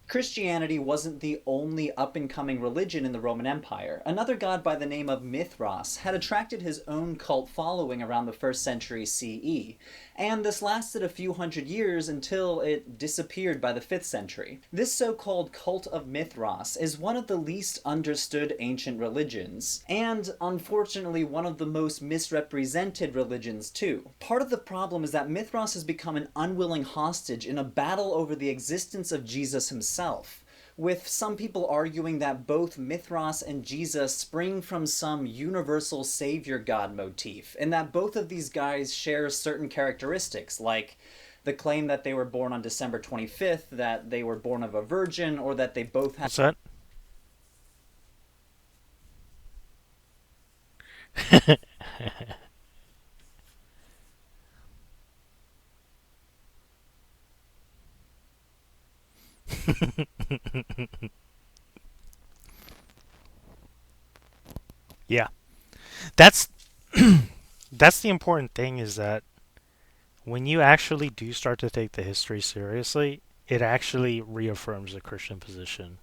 Christianity wasn't the only up-and-coming religion in the Roman Empire. Another god by the name of Mithras had attracted his own cult following around the 1st century CE, and this lasted a few hundred years until it disappeared by the 5th century. This so-called Cult of Mithras is one of the least understood ancient religions, and unfortunately one of the most misrepresented religions too. Part of the problem is that Mithras has become an unwilling hostage in a battle over the existence of Jesus himself, with some people arguing that both Mithras and Jesus spring from some universal savior god motif, and that both of these guys share certain characteristics, like the claim that they were born on December 25th, that they were born of a virgin, or that they both had... What's that? Yeah. That's that's the important thing, is that when you actually do start to take the history seriously, it actually reaffirms the Christian position.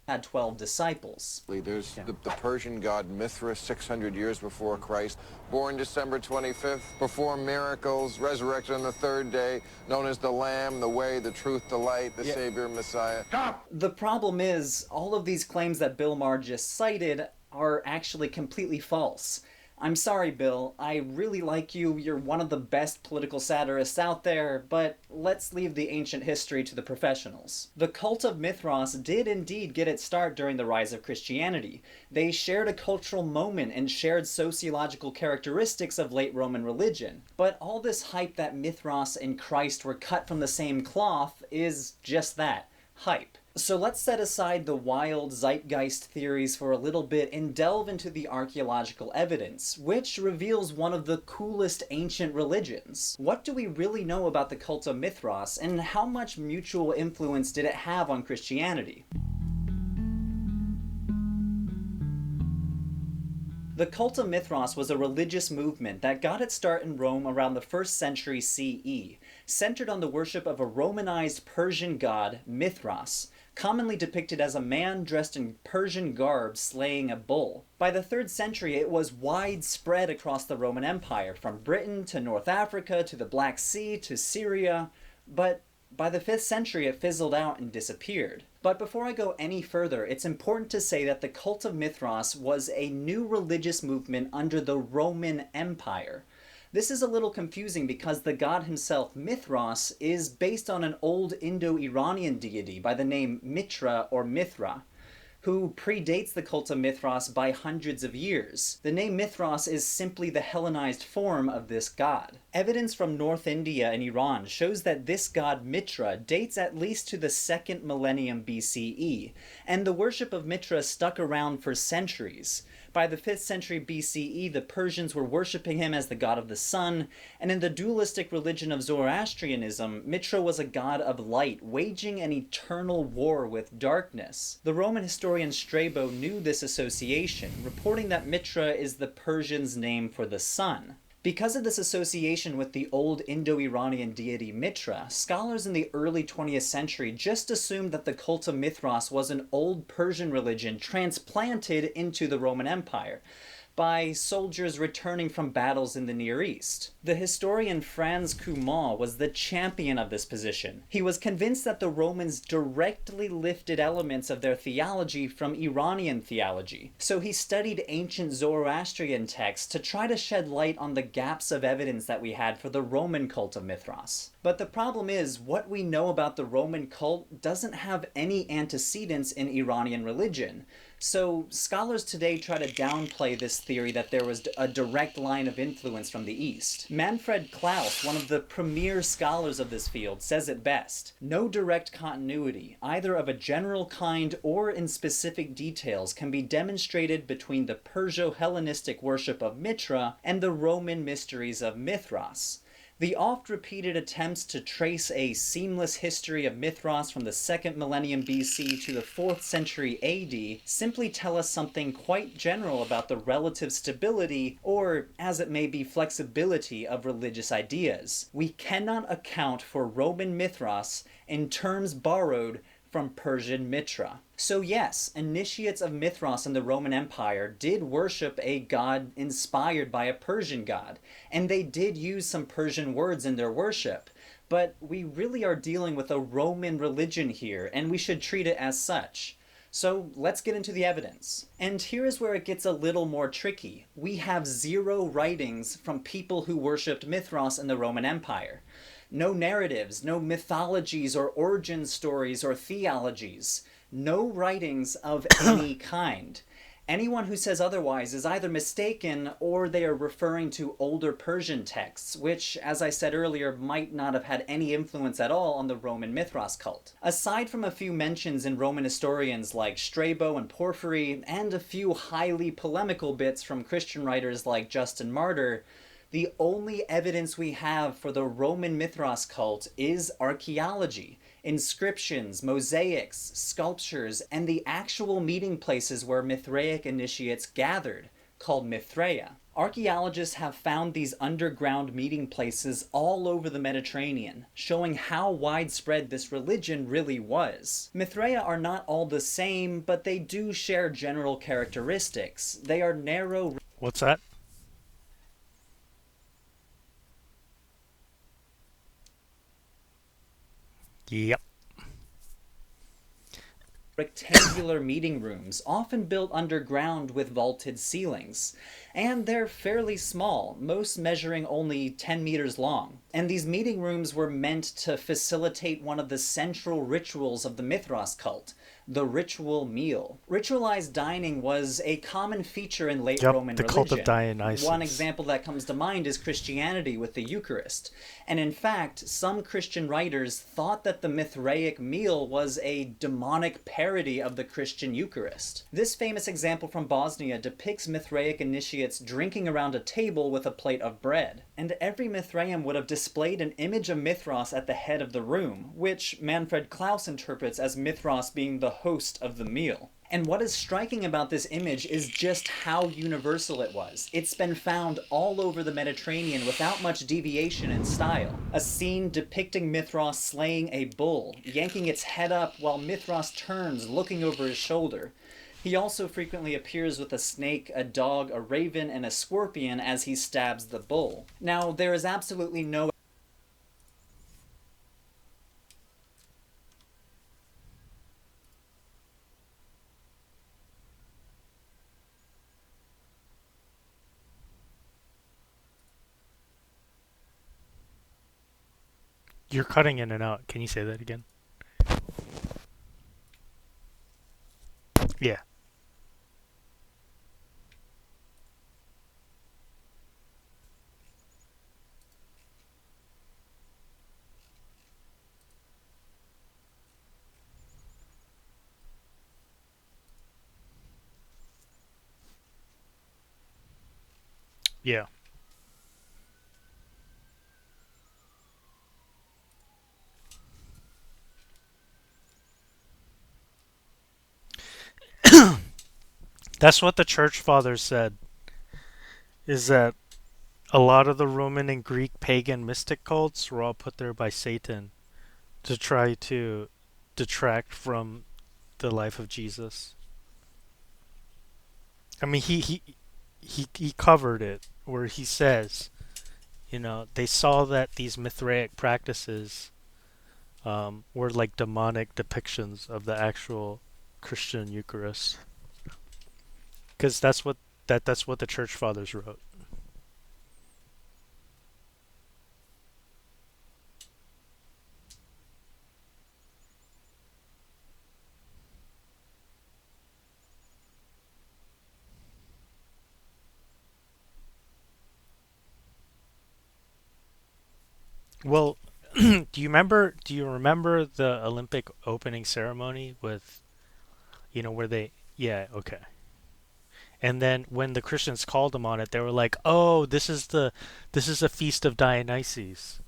had 12 disciples. There's Yeah. the Persian god Mithras, 600 years before Christ, born December 25th, performed miracles, resurrected on the third day, known as the Lamb, the Way, the Truth, the Light, the Savior, Messiah. Stop! The problem is, all of these claims that Bill Maher just cited are actually completely false. I'm sorry, Bill, I really like you, you're one of the best political satirists out there, but let's leave the ancient history to the professionals. The Cult of Mithras did indeed get its start during the rise of Christianity. They shared a cultural moment and shared sociological characteristics of late Roman religion. But all this hype that Mithras and Christ were cut from the same cloth is just that, hype. So let's set aside the wild zeitgeist theories for a little bit and delve into the archaeological evidence, which reveals one of the coolest ancient religions. What do we really know about the Cult of Mithras, and how much mutual influence did it have on Christianity? The Cult of Mithras was a religious movement that got its start in Rome around the 1st century CE, centered on the worship of a Romanized Persian god, Mithras, commonly depicted as a man dressed in Persian garb slaying a bull. By the 3rd century, it was widespread across the Roman Empire, from Britain to North Africa to the Black Sea to Syria, but by the 5th century it fizzled out and disappeared. But before I go any further, it's important to say that the Cult of Mithras was a new religious movement under the Roman Empire. This is a little confusing because the god himself, Mithras, is based on an old Indo-Iranian deity by the name Mitra or Mithra, who predates the Cult of Mithras by hundreds of years. The name Mithras is simply the Hellenized form of this god. Evidence from North India and Iran shows that this god Mitra dates at least to the 2nd millennium BCE, and the worship of Mitra stuck around for centuries. By the 5th century BCE, the Persians were worshipping him as the god of the sun, and in the dualistic religion of Zoroastrianism, Mitra was a god of light, waging an eternal war with darkness. The Roman historian Strabo knew this association, reporting that Mitra is the Persians' name for the sun. Because of this association with the old Indo-Iranian deity Mitra, scholars in the early 20th century just assumed that the Cult of Mithras was an old Persian religion transplanted into the Roman Empire by soldiers returning from battles in the Near East. The historian Franz Cumonn was the champion of this position. He was convinced that the Romans directly lifted elements of their theology from Iranian theology, so he studied ancient Zoroastrian texts to try to shed light on the gaps of evidence that we had for the Roman Cult of Mithras. But the problem is, what we know about the Roman cult doesn't have any antecedents in Iranian religion. So scholars today try to downplay this theory that there was a direct line of influence from the East. Manfred Klaus, one of the premier scholars of this field, says it best: no direct continuity, either of a general kind or in specific details, can be demonstrated between the Perso-Hellenistic worship of Mitra and the Roman mysteries of Mithras. The oft-repeated attempts to trace a seamless history of Mithras from the 2nd millennium BC to the 4th century AD simply tell us something quite general about the relative stability, or as it may be, flexibility of religious ideas. We cannot account for Roman Mithras in terms borrowed from Persian Mitra. So yes, initiates of Mithras in the Roman Empire did worship a god inspired by a Persian god, and they did use some Persian words in their worship, but we really are dealing with a Roman religion here, and we should treat it as such. So let's get into the evidence. And here is where it gets a little more tricky. We have 0 writings from people who worshipped Mithras in the Roman Empire. No narratives, no mythologies or origin stories or theologies. No writings of any kind. Anyone who says otherwise is either mistaken or they are referring to older Persian texts, which, as I said earlier, might not have had any influence at all on the Roman Mithras cult. Aside from a few mentions in Roman historians like Strabo and Porphyry, and a few highly polemical bits from Christian writers like Justin Martyr, the only evidence we have for the Roman Mithras cult is archaeology, inscriptions, mosaics, sculptures, and the actual meeting places where Mithraic initiates gathered, called Mithraea. Archaeologists have found these underground meeting places all over the Mediterranean, showing how widespread this religion really was. Mithraea are not all the same, but they do share general characteristics. They are narrow... What's that? Yep. Rectangular meeting rooms, often built underground with vaulted ceilings. And they're fairly small, most measuring only 10 meters long. And these meeting rooms were meant to facilitate one of the central rituals of the Mithras cult, the ritual meal. Ritualized dining was a common feature in late Roman the religion. Cult of Dionysus. One example that comes to mind is Christianity with the Eucharist. And in fact, some Christian writers thought that the Mithraic meal was a demonic parody of the Christian Eucharist. This famous example from Bosnia depicts Mithraic initiates drinking around a table with a plate of bread. And every Mithraian would have displayed an image of Mithras at the head of the room, which Manfred Klaus interprets as Mithras being the host of the meal. And what is striking about this image is just how universal it was. It's been found all over the Mediterranean without much deviation in style. A scene depicting Mithras slaying a bull, yanking its head up while Mithras turns, looking over his shoulder. He also frequently appears with a snake, a dog, a raven, and a scorpion as he stabs the bull. Now, there is absolutely no... You're cutting in and out. Can you say that again? Yeah. Yeah. That's what the church fathers said, is that a lot of the Roman and Greek pagan mystic cults were all put there by Satan to try to detract from the life of Jesus. I mean, he covered it where he says, they saw that these Mithraic practices were like demonic depictions of the actual Christian Eucharist, because that's what the church fathers wrote. Well, do you remember the Olympic opening ceremony with, where they, yeah, okay. And then when the Christians called them on it, they were like, "Oh, this is a feast of Dionysus."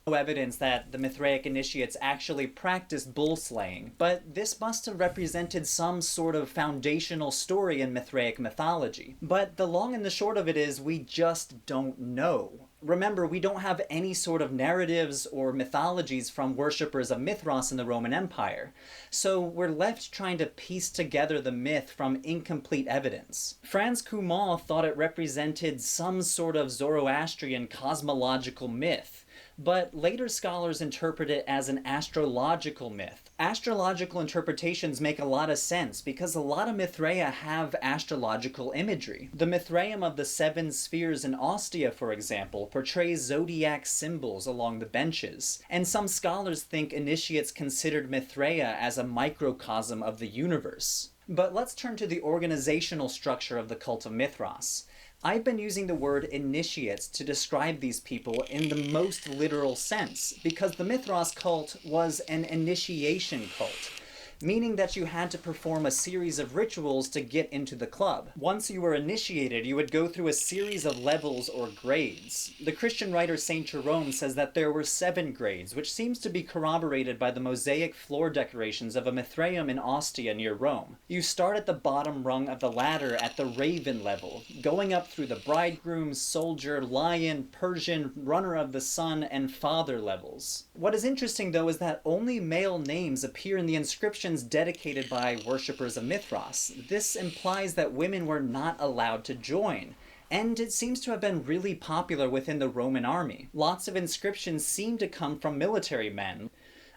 No evidence that the Mithraic initiates actually practiced bull slaying, but this must have represented some sort of foundational story in Mithraic mythology. But the long and the short of it is, we just don't know. Remember, we don't have any sort of narratives or mythologies from worshippers of Mithras in the Roman Empire, so we're left trying to piece together the myth from incomplete evidence. Franz Cumont thought it represented some sort of Zoroastrian cosmological myth, but later scholars interpret it as an astrological myth. Astrological interpretations make a lot of sense because a lot of Mithraea have astrological imagery. The Mithraeum of the Seven Spheres in Ostia, for example, portrays zodiac symbols along the benches, and some scholars think initiates considered Mithraea as a microcosm of the universe. But let's turn to the organizational structure of the Cult of Mithras. I've been using the word initiates to describe these people in the most literal sense, because the Mithras cult was an initiation cult, meaning that you had to perform a series of rituals to get into the club. Once you were initiated, you would go through a series of levels or grades. The Christian writer Saint Jerome says that there were 7 grades, which seems to be corroborated by the mosaic floor decorations of a Mithraeum in Ostia near Rome. You start at the bottom rung of the ladder at the raven level, going up through the bridegroom, soldier, lion, Persian, runner of the sun, and father levels. What is interesting though is that only male names appear in the inscription dedicated by worshippers of Mithras. This implies that women were not allowed to join, and it seems to have been really popular within the Roman army. Lots of inscriptions seem to come from military men.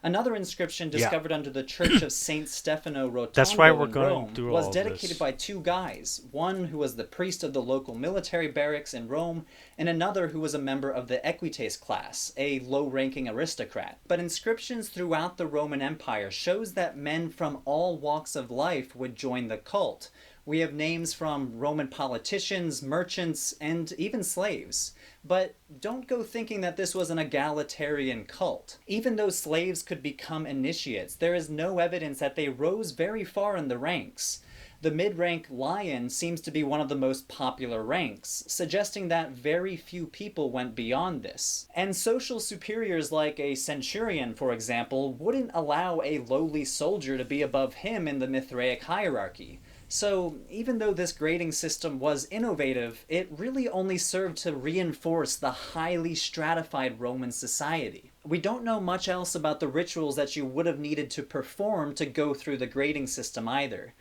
Another inscription discovered under the Church of Saint Stefano Rotondo That's why we're in going Rome through was all dedicated this. by 2 guys, one who was the priest of the local military barracks in Rome, and another who was a member of the Equites class, a low-ranking aristocrat. But inscriptions throughout the Roman Empire shows that men from all walks of life would join the cult. We have names from Roman politicians, merchants, and even slaves. But don't go thinking that this was an egalitarian cult. Even though slaves could become initiates, there is no evidence that they rose very far in the ranks. The mid-rank lion seems to be one of the most popular ranks, suggesting that very few people went beyond this. And social superiors like a centurion, for example, wouldn't allow a lowly soldier to be above him in the Mithraic hierarchy. So, even though this grading system was innovative, it really only served to reinforce the highly stratified Roman society. We don't know much else about the rituals that you would have needed to perform to go through the grading system either.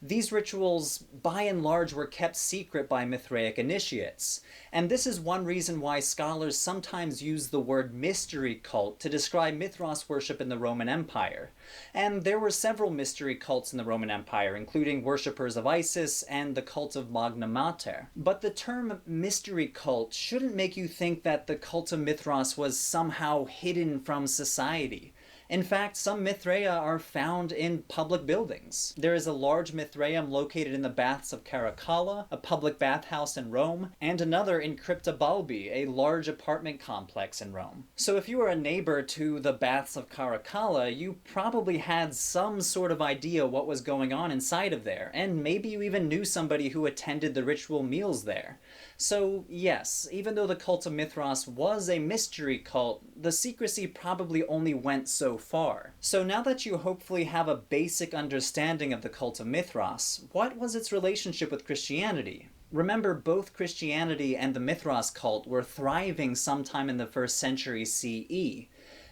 These rituals, by and large, were kept secret by Mithraic initiates, and this is one reason why scholars sometimes use the word mystery cult to describe Mithras worship in the Roman Empire. And there were several mystery cults in the Roman Empire, including worshippers of Isis and the cult of Magna Mater. But the term mystery cult shouldn't make you think that the cult of Mithras was somehow hidden from society. In fact, some Mithraea are found in public buildings. There is a large Mithraeum located in the Baths of Caracalla, a public bathhouse in Rome, and another in Crypta Balbi, a large apartment complex in Rome. So if you were a neighbor to the Baths of Caracalla, you probably had some sort of idea what was going on inside of there, and maybe you even knew somebody who attended the ritual meals there. So yes, even though the cult of Mithras was a mystery cult, the secrecy probably only went so far. So now that you hopefully have a basic understanding of the cult of Mithras, what was its relationship with Christianity? Remember, both Christianity and the Mithras cult were thriving sometime in the 1st century CE.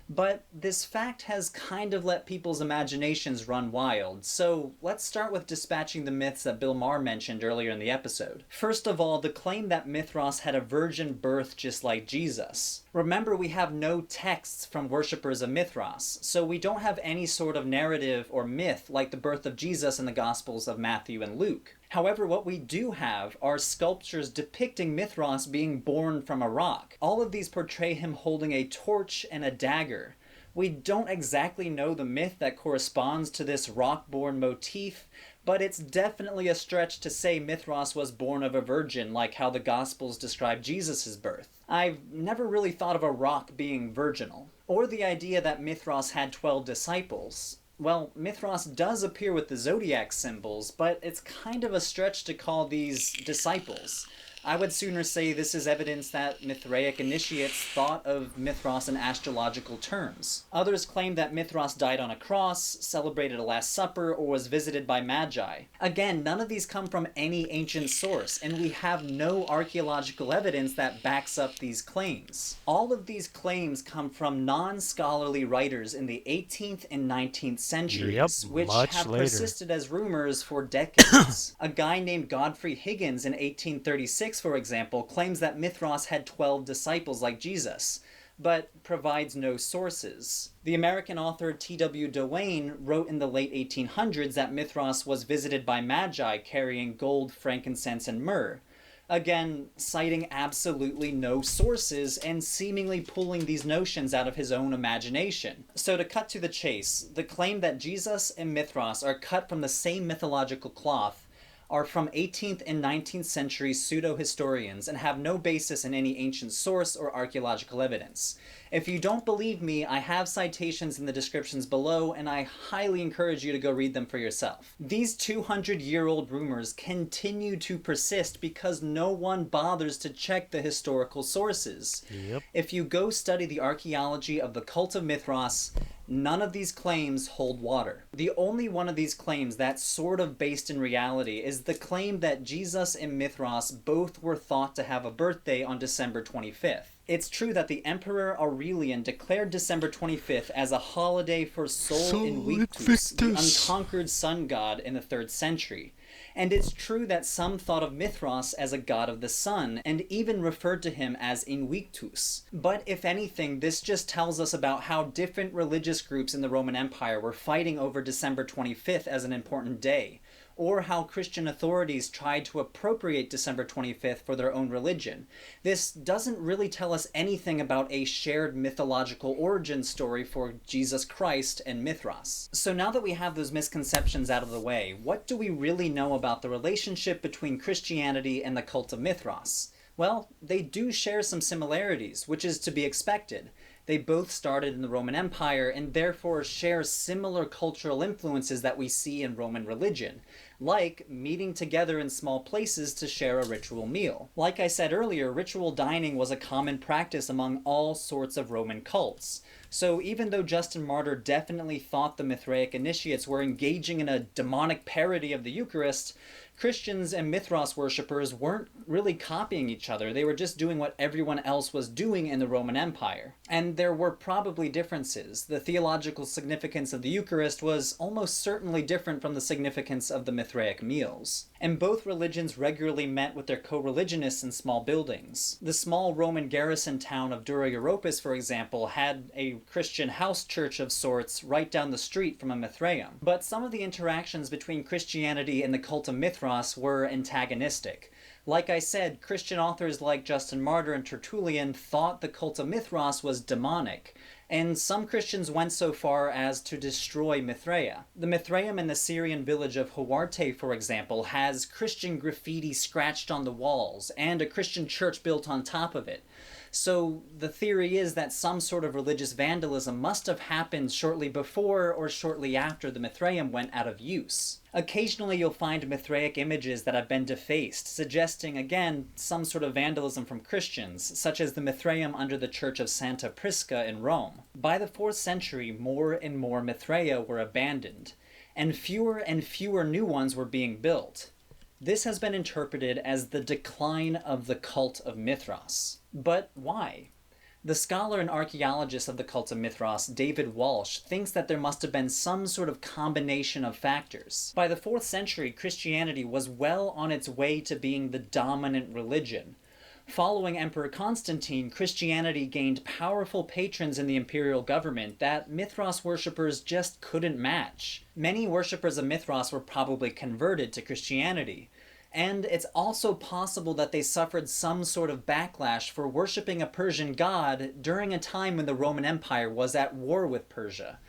But this fact has kind of let people's imaginations run wild, so let's start with dispatching the myths that Bill Maher mentioned earlier in the episode. First of all, the claim that Mithras had a virgin birth just like Jesus. Remember, we have no texts from worshippers of Mithras, so we don't have any sort of narrative or myth like the birth of Jesus in the Gospels of Matthew and Luke. However, what we do have are sculptures depicting Mithras being born from a rock. All of these portray him holding a torch and a dagger. We don't exactly know the myth that corresponds to this rock-born motif, But it's definitely a stretch to say Mithras was born of a virgin, like how the Gospels describe Jesus' birth. I've never really thought of a rock being virginal. Or the idea that Mithras had 12 disciples. Well, Mithras does appear with the zodiac symbols, but it's kind of a stretch to call these disciples. I would sooner say this is evidence that Mithraic initiates thought of Mithras in astrological terms. Others claim that Mithras died on a cross, celebrated a Last Supper, or was visited by Magi. Again, none of these come from any ancient source, and we have no archaeological evidence that backs up these claims. All of these claims come from non-scholarly writers in the 18th and 19th centuries, which have persisted as rumors for decades. A guy named Godfrey Higgins in 1836, for example, claims that Mithras had 12 disciples like Jesus, but provides no sources. The American author T.W. Duane wrote in the late 1800s that Mithras was visited by Magi carrying gold, frankincense, and myrrh. Again, citing absolutely no sources and seemingly pulling these notions out of his own imagination. So to cut to the chase, the claim that Jesus and Mithras are cut from the same mythological cloth are from 18th and 19th century pseudo-historians and have no basis in any ancient source or archaeological evidence. If you don't believe me, I have citations in the descriptions below, and I highly encourage you to go read them for yourself. These 200-year-old rumors continue to persist because no one bothers to check the historical sources. Yep. If you go study the archaeology of the Cult of Mithras, none of these claims hold water. The only one of these claims that's sort of based in reality is the claim that Jesus and Mithras both were thought to have a birthday on December 25th. It's true that the Emperor Aurelian declared December 25th as a holiday for Sol Invictus, the unconquered sun god in the 3rd century. And it's true that some thought of Mithras as a god of the sun, and even referred to him as Invictus. But if anything, this just tells us about how different religious groups in the Roman Empire were fighting over December 25th as an important day, or how Christian authorities tried to appropriate December 25th for their own religion. This doesn't really tell us anything about a shared mythological origin story for Jesus Christ and Mithras. So now that we have those misconceptions out of the way, what do we really know about the relationship between Christianity and the Cult of Mithras? Well, they do share some similarities, which is to be expected. They both started in the Roman Empire and therefore share similar cultural influences that we see in Roman religion, like meeting together in small places to share a ritual meal. Like I said earlier, ritual dining was a common practice among all sorts of Roman cults. So even though Justin Martyr definitely thought the Mithraic initiates were engaging in a demonic parody of the Eucharist, Christians and Mithras worshippers weren't really copying each other. They were just doing what everyone else was doing in the Roman Empire. And there were probably differences. The theological significance of the Eucharist was almost certainly different from the significance of the Mithraic meals. And both religions regularly met with their co-religionists in small buildings. The small Roman garrison town of Dura Europus, for example, had a Christian house church of sorts right down the street from a Mithraeum. But some of the interactions between Christianity and the Cult of Mithras were antagonistic. Like I said, Christian authors like Justin Martyr and Tertullian thought the Cult of Mithras was demonic, and some Christians went so far as to destroy Mithraea. The Mithraeum in the Syrian village of Huarte, for example, has Christian graffiti scratched on the walls, and a Christian church built on top of it. So the theory is that some sort of religious vandalism must have happened shortly before or shortly after the Mithraeum went out of use. Occasionally you'll find Mithraic images that have been defaced, suggesting, again, some sort of vandalism from Christians, such as the Mithraeum under the Church of Santa Prisca in Rome. By the 4th century, more and more Mithraea were abandoned, and fewer new ones were being built. This has been interpreted as the decline of the Cult of Mithras. But why? The scholar and archaeologist of the Cult of Mithras, David Walsh, thinks that there must have been some sort of combination of factors. By the 4th century, Christianity was well on its way to being the dominant religion. Following Emperor Constantine, Christianity gained powerful patrons in the imperial government that Mithras worshippers just couldn't match. Many worshippers of Mithras were probably converted to Christianity. And it's also possible that they suffered some sort of backlash for worshipping a Persian god during a time when the Roman Empire was at war with Persia.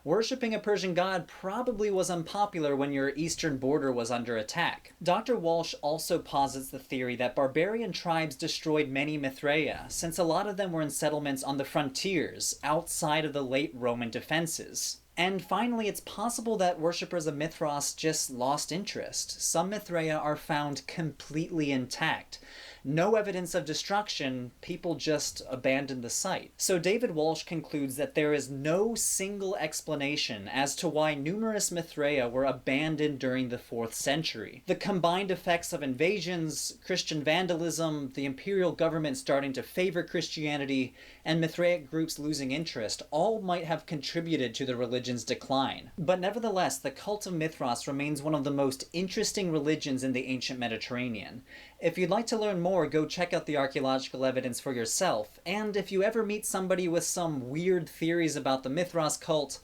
Worshipping a Persian god probably was unpopular when your eastern border was under attack. Dr. Walsh also posits the theory that barbarian tribes destroyed many Mithraea, since a lot of them were in settlements on the frontiers, outside of the late Roman defenses. And finally, it's possible that worshippers of Mithras just lost interest. Some Mithraea are found completely intact. No evidence of destruction, people just abandoned the site. So David Walsh concludes that there is no single explanation as to why numerous Mithraea were abandoned during the 4th century. The combined effects of invasions, Christian vandalism, the imperial government starting to favor Christianity, and Mithraic groups losing interest all might have contributed to the religion's decline. But nevertheless, the Cult of Mithras remains one of the most interesting religions in the ancient Mediterranean. If you'd like to learn more, go check out the archaeological evidence for yourself, and if you ever meet somebody with some weird theories about the Mithras cult,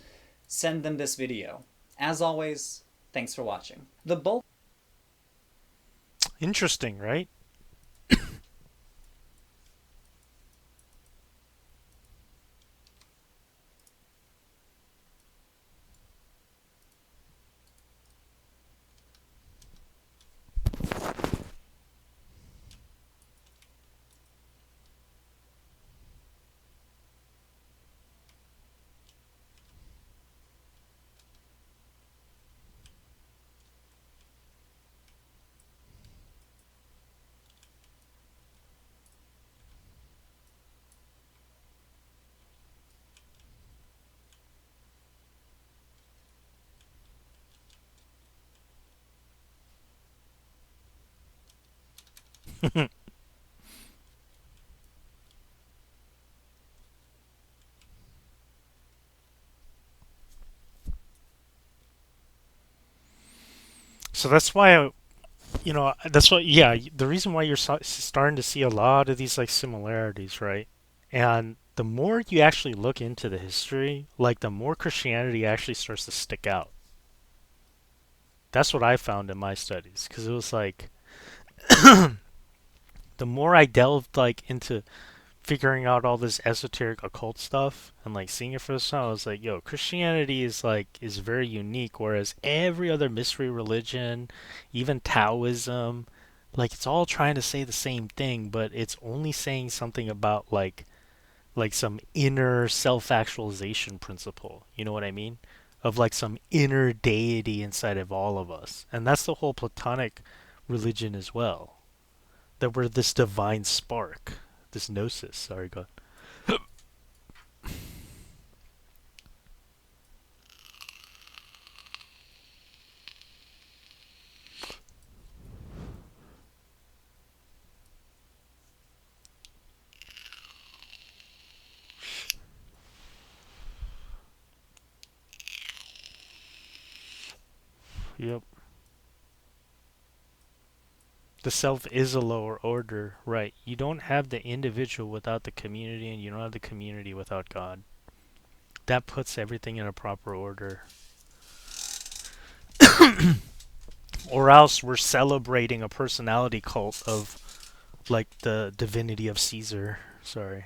send them this video. As always, thanks for watching. The bulk Interesting, right? So that's why that's what, yeah, the reason why you're starting to see a lot of these like similarities, right? And the more you actually look into the history, like the more Christianity actually starts to stick out. That's what I found in my studies, because it was like the more I delved like into figuring out all this esoteric occult stuff and like seeing it for the time, I was like, yo, Christianity is very unique, whereas every other mystery religion, even Taoism, like it's all trying to say the same thing, but it's only saying something about like some inner self-actualization principle. You know what I mean? Of like some inner deity inside of all of us. And that's the whole Platonic religion as well. That we're this divine spark, this gnosis. Sorry, God. Yep. The self is a lower order, right? You don't have the individual without the community, and you don't have the community without God. That puts everything in a proper order. Or else we're celebrating a personality cult of like the divinity of Caesar. Sorry.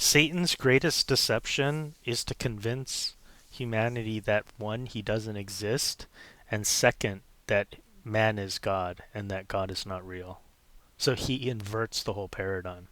Satan's greatest deception is to convince humanity that one, he doesn't exist, and second, that man is God and that God is not real. So he inverts the whole paradigm.